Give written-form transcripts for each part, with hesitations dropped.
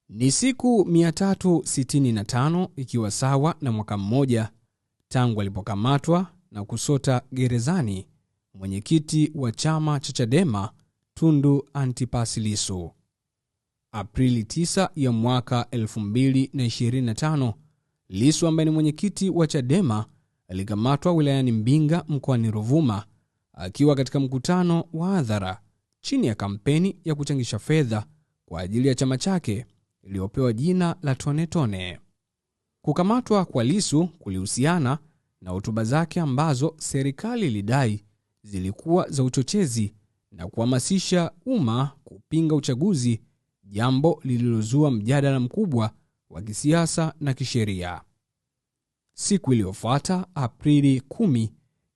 Ni siku 365 ikiwa sawa na mwaka mmoja tangu alipokamatwa na kusota gerezani mwenyekiti wa chama cha Chadema Tundu Antipas Lissu. Aprili 9 ya mwaka 2025, Lissu ambaye ni mwenyekiti wa Chadema alikamatwa wilayani Mbinga mkoani Ruvuma akiwa katika mkutano wa hadhara chini ya kampeni ya kuchangisha fedha kwa ajili ya chama chake iliyopewa jina la Tone Tone. Kukamatwa kwa Lissu kulihusiana na hotuba zake ambazo serikali ilidai zilikuwa za uchochezi na kuhamasisha umma kupinga uchaguzi, jambo lililozua mjadala mkubwa wa kisiasa na kisheria. Siku iliyofuata, Aprili 10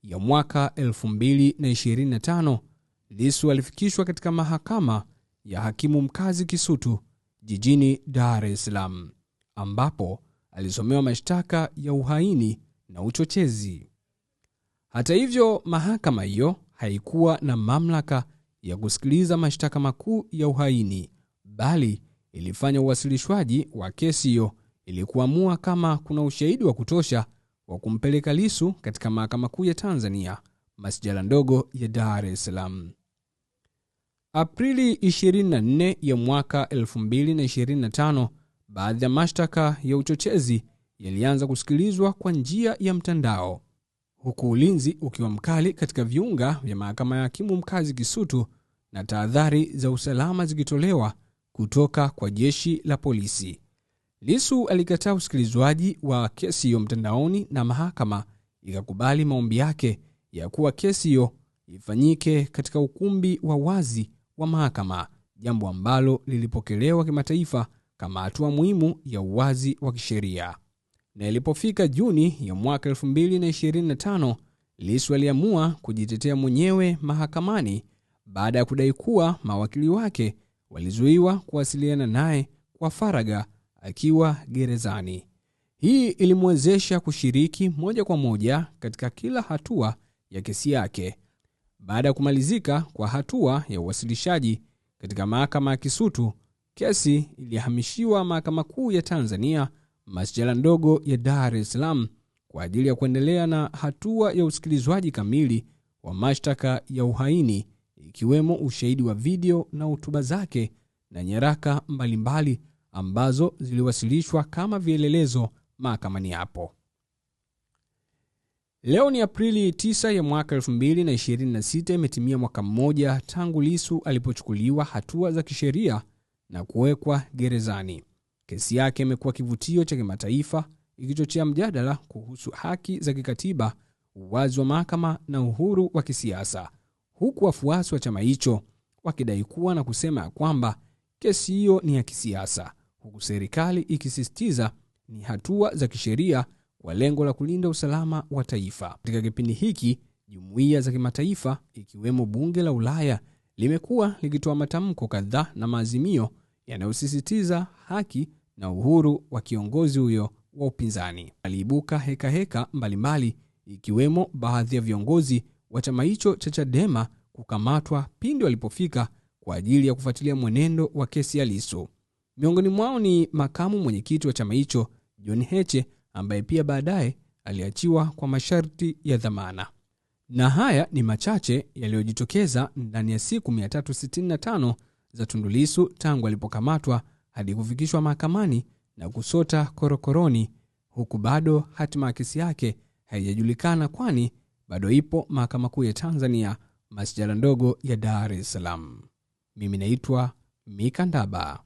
ya mwaka 2025, Lissu alifikishwa katika mahakama ya hakimu mkazi Kisutu jijini Dar es Salaam, ambapo alisomewa mashtaka ya uhaini na uchochezi. Hata hivyo, mahakama hiyo haikuwa na mamlaka ya kusikiliza mashtaka makuu ya uhaini, bali ilifanya uwasilishwaji wa kesi hiyo ili kuamua kama kuna ushahidi wa kutosha wa kumpeleka Lissu katika Mahakama Kuu ya Tanzania, masjala ndogo ya Dar es Salaam. Aprili 24 ya mwaka 2025, baadhi ya mashtaka ya uchochezi yalianza kusikilizwa kwa njia ya mtandao, huku ulinzi ukiwa mkali katika viunga vya mahakama ya hakimu mkazi Kisutu na tahadhari za usalama zikitolewa kutoka kwa jeshi la polisi. Lissu alikataa usikilizwaji wa kesi hiyo mtandaoni na mahakama ikakubali maombi yake ya kuwa kesi hiyo ifanyike katika ukumbi wa wazi wa mahakama, jambo ambalo lilipokelewa kimataifa kama hatua muhimu ya uwazi wa kisheria. Na ilipofika Juni ya mwaka 2025, Lissu aliamua kujitetea mwenyewe mahakamani baada ya kudai kuwa mawakili wake walizuiwa kuwasiliana naye kwa faragha akiwa gerezani. Hii ilimwezesha kushiriki moja kwa moja katika kila hatua ya kesi yake. Baada ya kumalizika kwa hatua ya uwasilishaji katika mahakama ya Kisutu, kesi ilihamishiwa Mahakama Kuu ya Tanzania, masjala ndogo ya Dar es Salaam, kwa ajili ya kuendelea na hatua ya usikilizwaji kamili wa mashtaka ya uhaini, ikiwemo ushahidi wa video na hotuba zake na nyaraka mbalimbali ambazo ziliwasilishwa kama vielelezo mahakamani hapo. Leo ni Aprili 9 ya mwaka 2026, imetimia mwaka mmoja tangu Lissu alipochukuliwa hatua za kisheria na kuwekwa gerezani. Kesi yake imekuwa kivutio cha kimataifa, ikichochea mjadala kuhusu haki za kikatiba, uwazi wa mahakama na uhuru wa kisiasa, huku wafuasi wa chama hicho wakidai kuwa na kusema kwamba kesi hiyo ni ya kisiasa, huku serikali ikisisitiza ni hatua za kisheria kwa lengo la kulinda usalama wa taifa. Katika kipindi hiki, jumuiya za kimataifa ikiwemo Bunge la Ulaya limekuwa likitoa matamko kadhaa na maazimio yanayosisitiza haki na uhuru wa kiongozi huyo wa upinzani. Aliibuka heka mbalimbali, ikiwemo baadhi ya viongozi wa chama hicho cha Chadema kukamatwa pindi walipofika kwa ajili ya kufuatilia mwenendo wa kesi ya Lissu. Miongoni mwao ni makamu mwenyekiti wa chama hicho John Heche, ambaye pia baadaye aliachiwa kwa masharti ya dhamana. Na haya ni machache yaliyojitokeza ndani ya siku 365 za Tundu Lissu tangu alipokamatwa hadi kufikishwa mahakamani na kusota korokoroni, huku bado hatima ya kesi yake haijajulikana, kwani bado ipo Mahakama Kuu ya Tanzania, masjala ndogo ya Dar es Salaam. Mimi naitwa Mika Ndaba.